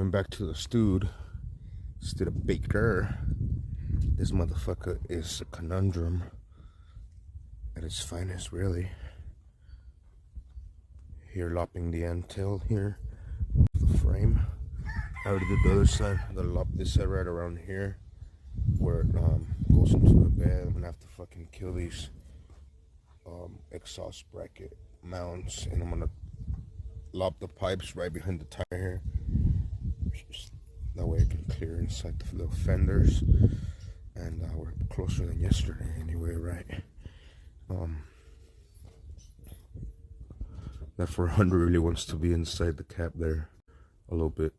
Going back to the stewed instead of baker. This motherfucker is a conundrum at its finest, really. Here, lopping the end tail here, the frame. I already did the other side. I'm gonna lop this side right around here, where it goes into the bed. I'm gonna have to fucking kill these exhaust bracket mounts, and I'm gonna lop the pipes right behind the tire here. That way I can clear inside the little fenders. And we're closer than yesterday anyway, right? That 400 really wants to be inside the cap there a little bit.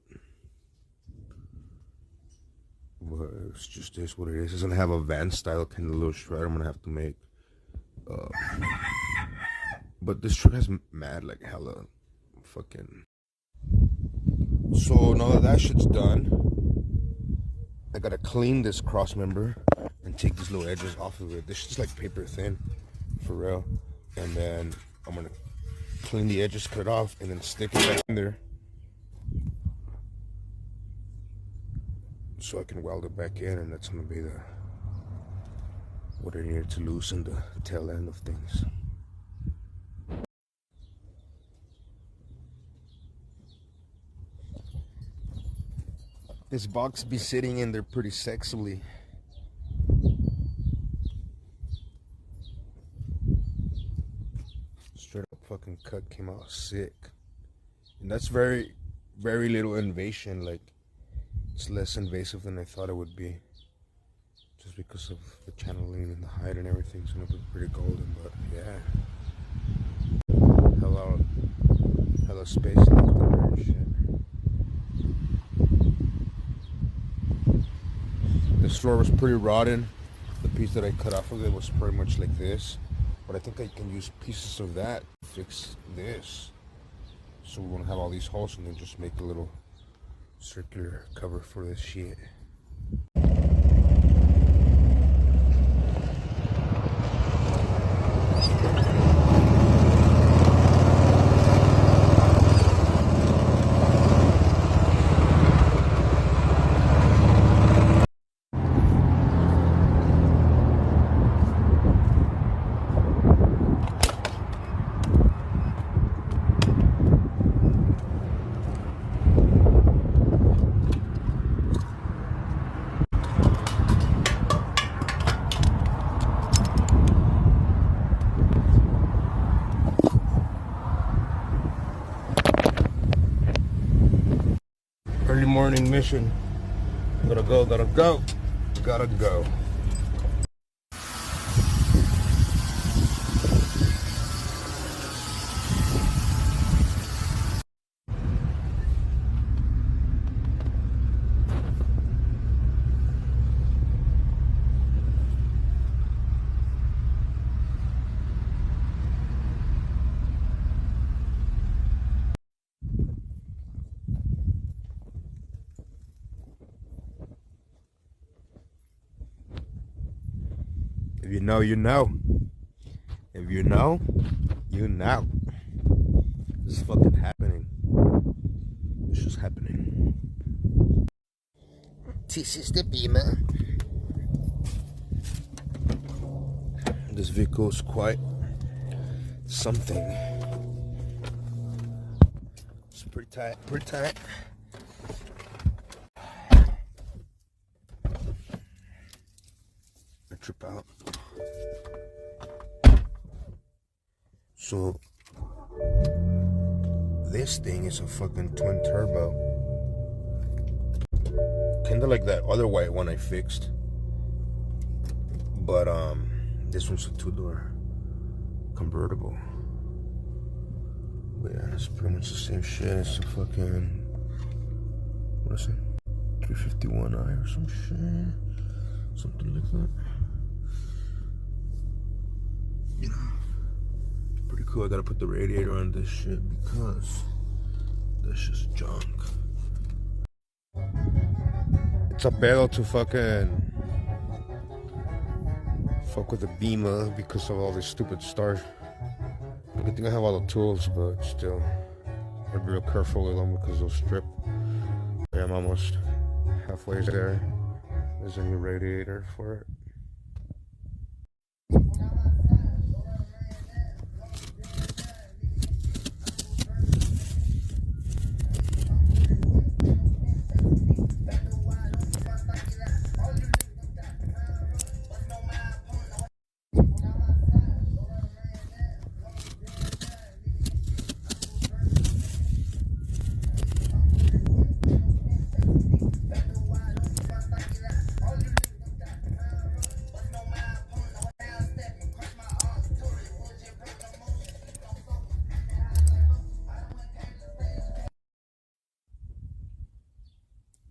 But it's just this what it is. It's gonna have a van style kind of little shred I'm gonna have to make. But this truck has mad like hella fucking. So now that that shit's done, I gotta clean this cross member and take these little edges off of it. This shit's like paper thin, for real. And then I'm gonna clean the edges, cut it off, and then stick it back in there so I can weld it back in, and that's gonna be the what I needed to loosen the tail end of things. This box be sitting in there pretty sexily. Straight up fucking cut, came out sick. And that's very, very little invasion. Like, it's less invasive than I thought it would be. Just because of the channeling and the height and everything's gonna be pretty golden, but yeah. Hella space left in there and shit. This floor was pretty rotten. The piece that I cut off of it was pretty much like this. But I think I can use pieces of that to fix this. So we won't have all these holes, and then just make a little circular cover for this shit. Early morning mission. Gotta go. If you know, you know. If you know, you know. This is fucking happening. This is happening. This is the Beamer. This vehicle is quite something. It's pretty tight, I trip out. So this thing is a fucking twin turbo. Kinda like that other white one I fixed. But this one's a 2-door convertible. But yeah, it's pretty much the same shit. It's a fucking, what is it? 351i or some shit. Something like that. You know, pretty cool. I gotta put the radiator on this shit because that's just junk. It's a battle to fuck with the Beamer because of all these stupid stars. I think I have all the tools, but still, I'd be real careful with them because they'll strip. Yeah, I'm almost halfway there. There's a new radiator for it.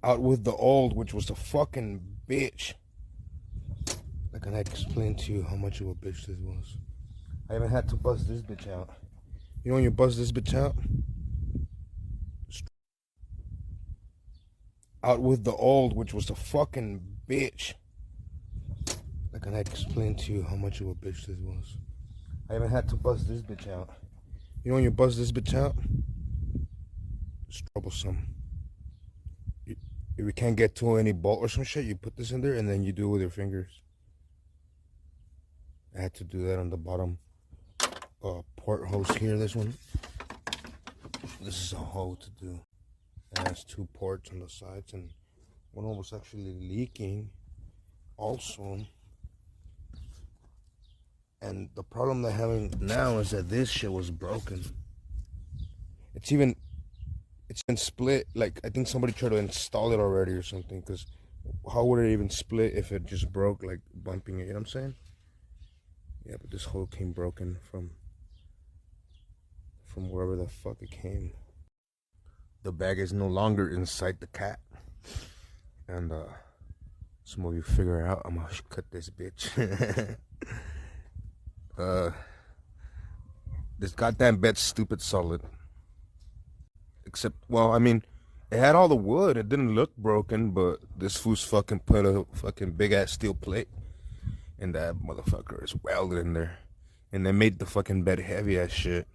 Out with the old, which was the fucking bitch. Like I explained to you how much of a bitch this was. I even had to bust this bitch out. You know when you bust this bitch out? Out with the old, which was the fucking bitch. Like I explained to you how much of a bitch this was. I even had to bust this bitch out. You know when you bust this bitch out? It's troublesome. If you can't get to any bolt or some shit, you put this in there and then you do it with your fingers. I had to do that on the bottom port hose here, this one. This is a hole to do. It has 2 ports on the sides and one of them was actually leaking also. And the problem they're having now is that this shit was broken. It's been split. Like, I think somebody tried to install it already or something, because how would it even split if it just broke, like bumping it, you know what I'm saying? Yeah, but this hole came broken from wherever the fuck it came. The bag is no longer inside the cat. And some of you figure out I'm gonna cut this bitch. This goddamn bed's stupid solid. Except, well, I mean, it had all the wood. It didn't look broken, but this fool's fucking put a fucking big ass steel plate, and that motherfucker is welded in there. And they made the fucking bed heavy as shit.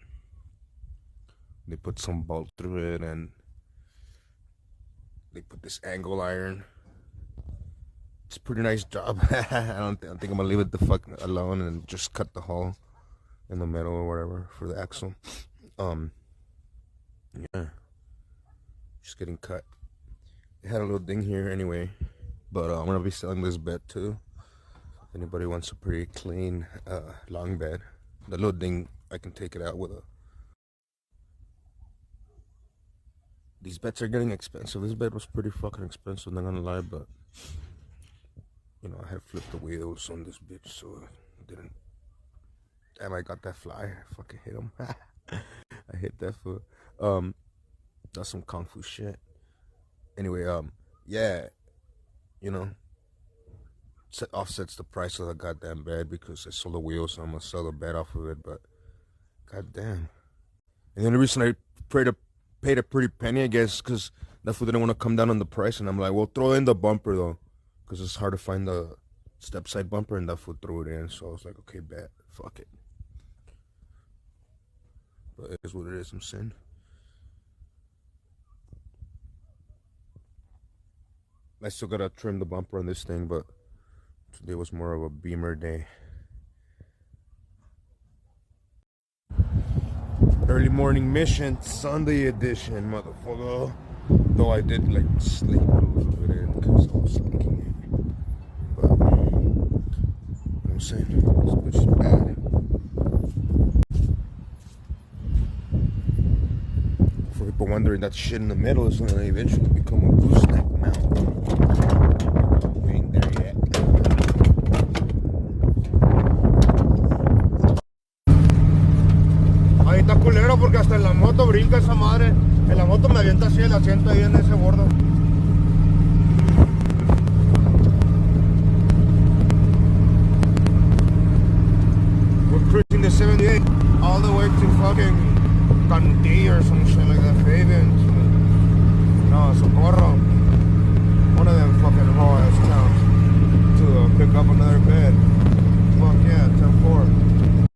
They put some bolt through it, and they put this angle iron. It's a pretty nice job. I don't think I'm gonna leave it the fuck alone and just cut the hole in the middle or whatever for the axle. Yeah, just getting cut. It had a little ding here anyway, but I'm gonna be selling this bed too. If anybody wants a pretty clean long bed, the little ding, I can take it out with a. These beds are getting expensive. This bed was pretty fucking expensive, not gonna lie, but you know, I had flipped the wheels on this bitch, so I didn't. Damn, I got that fly. I fucking hit him. I hit that foot. That's some kung fu shit. Anyway, yeah, you know, offsets the price of the goddamn bed because I sold the wheels, so I'm gonna sell the bed off of it. But goddamn, and the only reason I paid a pretty penny, I guess, because that fool didn't want to come down on the price, and I'm like, well, throw in the bumper though, because it's hard to find the step side bumper, and that fool threw it in. So I was like, okay, bet, fuck it. But it is what it is. I'm saying. I still gotta trim the bumper on this thing, but today was more of a Beamer day. Early morning mission, Sunday edition, motherfucker. Though I did like sleep a little bit in because I was slacking. But you know what I'm saying? This bitch is bad. For people wondering, that shit in the middle is gonna eventually become a gooseneck mount. We ain't there yet. Ahí está culero porque hasta en la moto brinca esa madre. En la moto me avienta así el asiento ahí en ese bordo. We're cruising the 78 all the way to fucking Candí or some shit like that, Fabian. No, Socorro. One of them fucking whole ass towns to pick up another bed. Fuck yeah, 10-4.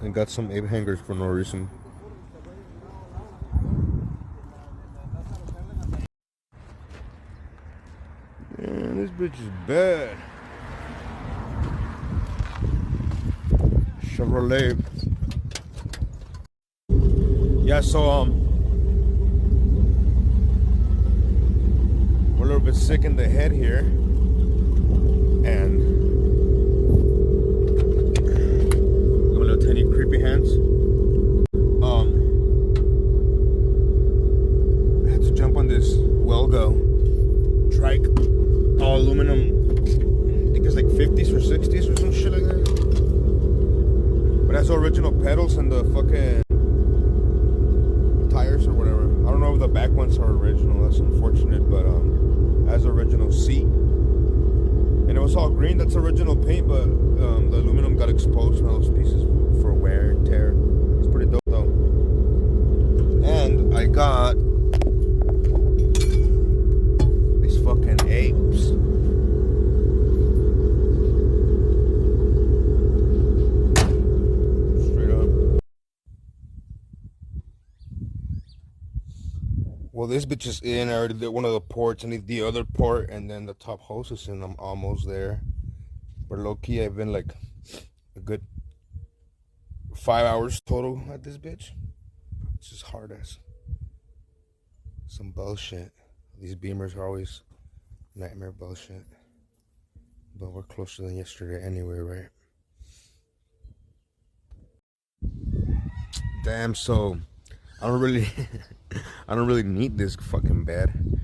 and got some ape hangers for no reason. Man, this bitch is bad. Chevrolet. Yeah, so we're a little bit sick in the head here, and a little tiny creepy hands. I had to jump on this Welgo trike, all aluminum. I think it's like 50s or 60s or some shit like that. But it has original pedals and the fucking tires or whatever. I don't know if the back ones are original. That's unfortunate, but it has original seat, and it was all green. That's original paint, but the aluminum got exposed in those pieces for wear and tear. It's pretty dope though. And I got these fucking apes. Well, this bitch is in. I already did one of the ports. I need the other port, and then the top hose is in. I'm almost there. But low key, I've been like a good 5 hours total at this bitch. It's just hard as some bullshit. These Beamers are always nightmare bullshit. But we're closer than yesterday anyway, right? Damn, so I don't really I don't really need this fucking bed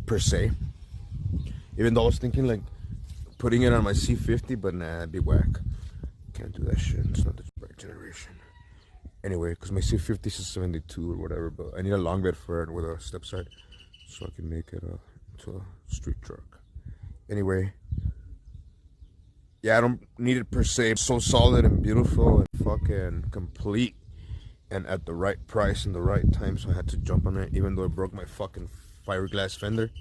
per se. Even though I was thinking like putting it on my C50, but nah, it'd be whack. Can't do that shit. It's not the right generation. Anyway, because my C50 is a 72 or whatever, but I need a long bed for it with a step side so I can make it into a street truck. Anyway, yeah, I don't need it per se. It's so solid and beautiful and fucking complete, and at the right price and the right time, so I had to jump on it, even though it broke my fucking fiberglass fender.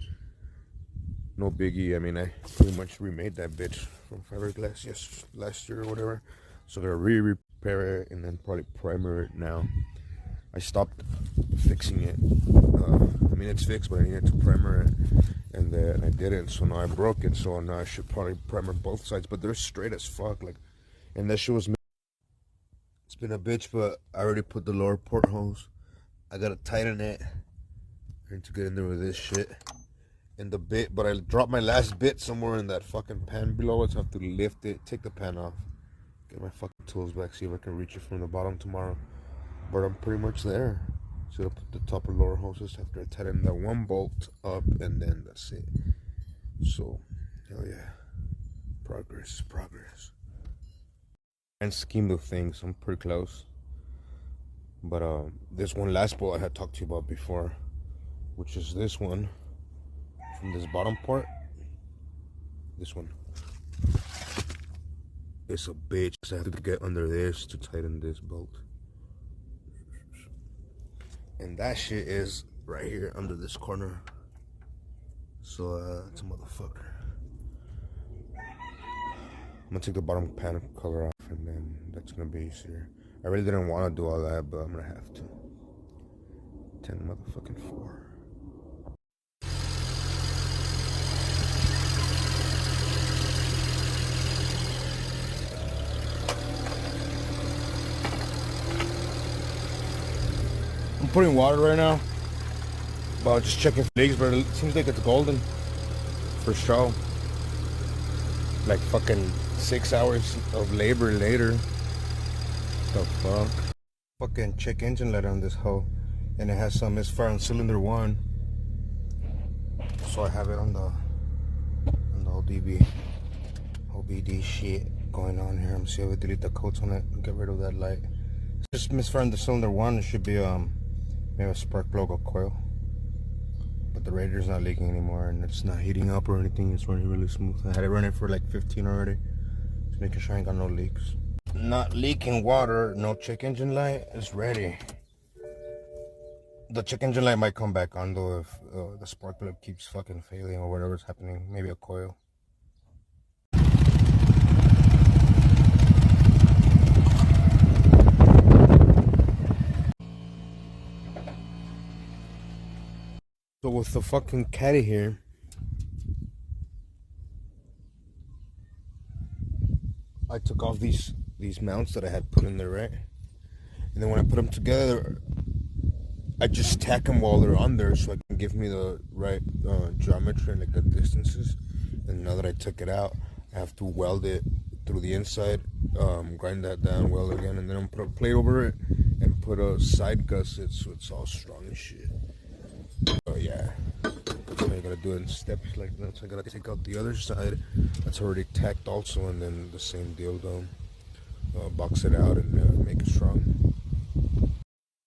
No biggie. I mean, I pretty much remade that bitch from fiberglass last year or whatever. So I'm gonna repair it and then probably primer it now. I stopped fixing it. I mean, it's fixed, but I needed to primer it, and then I didn't. So now I broke it. So now I should probably primer both sides. But they're straight as fuck. Like, and that shit was. It's been a bitch, but I already put the lower port hose. I gotta tighten it. I need to get in there with this shit. And the bit, but I dropped my last bit somewhere in that fucking pan below it, so I have to lift it, take the pan off, get my fucking tools back, see if I can reach it from the bottom tomorrow. But I'm pretty much there. So I'll put the top and lower hoses after I tighten that one bolt up, and then that's it. So, hell yeah. Progress. And scheme of things, I'm pretty close. But this one last bolt I had talked to you about before, which is this one. From this bottom part, this one, it's a bitch. So I have to get under this to tighten this bolt, and that shit is right here under this corner. So it's a motherfucker. I'm gonna take the bottom panel cover off, and then that's gonna be easier. I really didn't want to do all that, but I'm gonna have to. 10 motherfucking 4. I'm putting water right now, but just checking for leaks, but it seems like it's golden for sure. Like fucking 6 hours of labor later. The fuck? Fucking check engine light on this hoe, and it has some misfire on cylinder 1. So I have it on the OBD shit going on here. I'm see if I delete the coats on it and get rid of that light. It's just misfire on the cylinder 1. It should be maybe a spark plug or coil, but the radiator's not leaking anymore, and it's not heating up or anything. It's running really smooth. I had it running for like 15 already, just making sure I ain't got no leaks. Not leaking water. No check engine light is ready. The check engine light might come back on though if the spark plug keeps fucking failing or whatever's happening. Maybe a coil. So with the fucking caddy here, I took off these mounts that I had put in there, right? And then when I put them together, I just tack them while they're on there so it can give me the right geometry and like the distances. And now that I took it out, I have to weld it through the inside, grind that down, weld it again, and then I'm put a plate over it and put a side gusset so it's all strong and shit. Oh yeah. So I gotta do it in steps like that. So I gotta take out the other side that's already tacked also, and then the same deal though. Box it out and make it strong.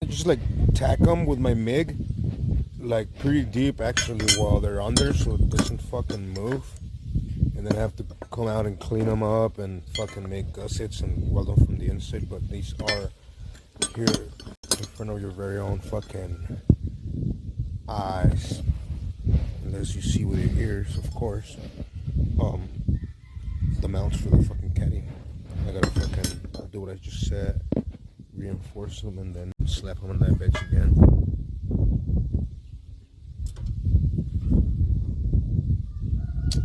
I just like tack them with my MIG, like pretty deep actually, while they're on there, so it doesn't fucking move. And then I have to come out and clean them up and fucking make gussets and weld them from the inside. But these are here in front of your very own fucking eyes, unless you see with your ears, of course. The mounts for the fucking caddy. I gotta fucking do what I just said, reinforce them, and then slap them on that bench again.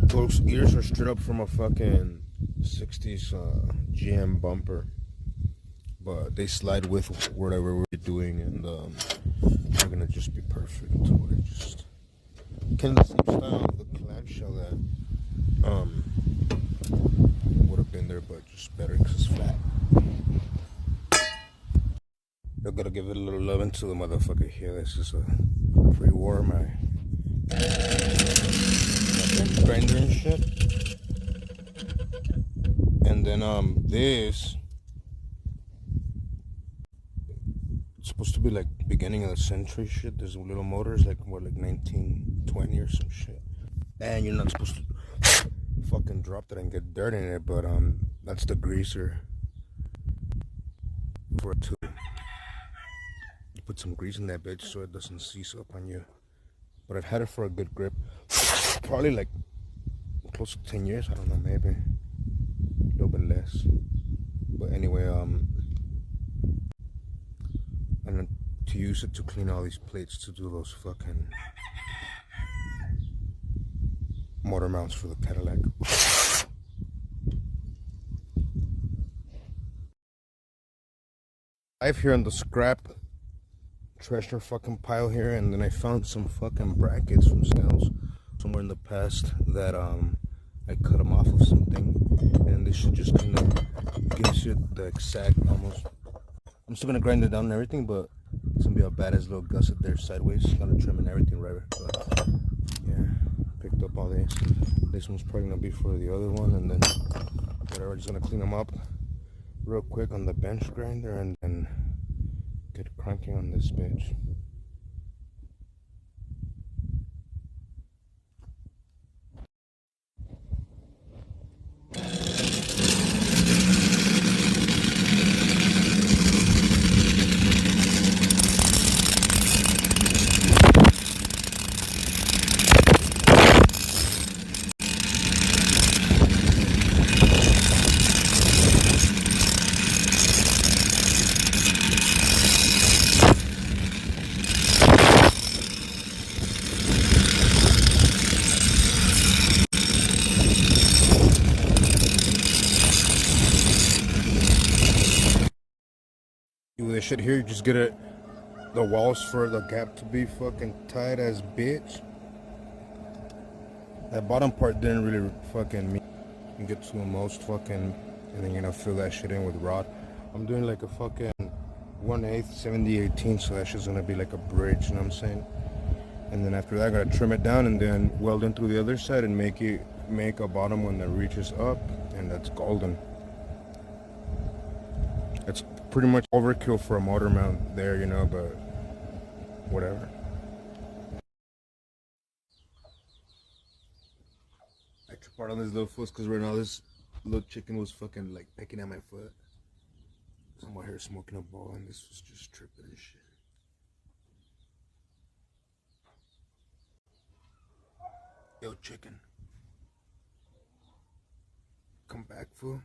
Those ears are straight up from a fucking 60s GM bumper, but they slide with whatever we're doing, and they're gonna just be perfect. So I just kind of the same style of the clamshell that would have been there, but just better because it's flat. I gotta give it a little love into the motherfucker here. This is a pre-war my grinder and shit. And then this, it's supposed to be like beginning of the century shit. There's little motors like what, like 1920 or some shit. And you're not supposed to fucking drop that and get dirt in it, but that's the greaser for it to put some grease in that bitch so it doesn't seize up on you. But I've had it for a good grip, probably like close to 10 years. I don't know, maybe a little bit less. But anyway, and then to use it to clean all these plates to do those fucking motor mounts for the Cadillac. I have here on the scrap treasure fucking pile here, and then I found some fucking brackets from sales somewhere in the past that I cut them off of something, and this should just kind of gives you the exact almost. I'm still gonna grind it down and everything, but it's gonna be a badass little gusset there sideways. Gotta trim and everything right. But yeah, picked up all these. This one's probably gonna be for the other one, and then whatever. Just gonna clean them up real quick on the bench grinder, and then get cranking on this bitch. With this shit here, you just get it, the walls for the gap to be fucking tight as bitch. That bottom part didn't really fucking mean you can get to the most fucking, and then you're gonna fill that shit in with rod. I'm doing like a fucking 1/8 70/18, so that shit's gonna be like a bridge, you know what I'm saying? And then after that, I gotta trim it down and then weld in through the other side and make a bottom one that reaches up, and that's golden. It's pretty much overkill for a motor mount there, you know, but whatever. I tripped out on this little foot because right now this little chicken was fucking like pecking at my foot. So I'm out here smoking a ball, and this was just tripping and shit. Yo, chicken. Come back, fool.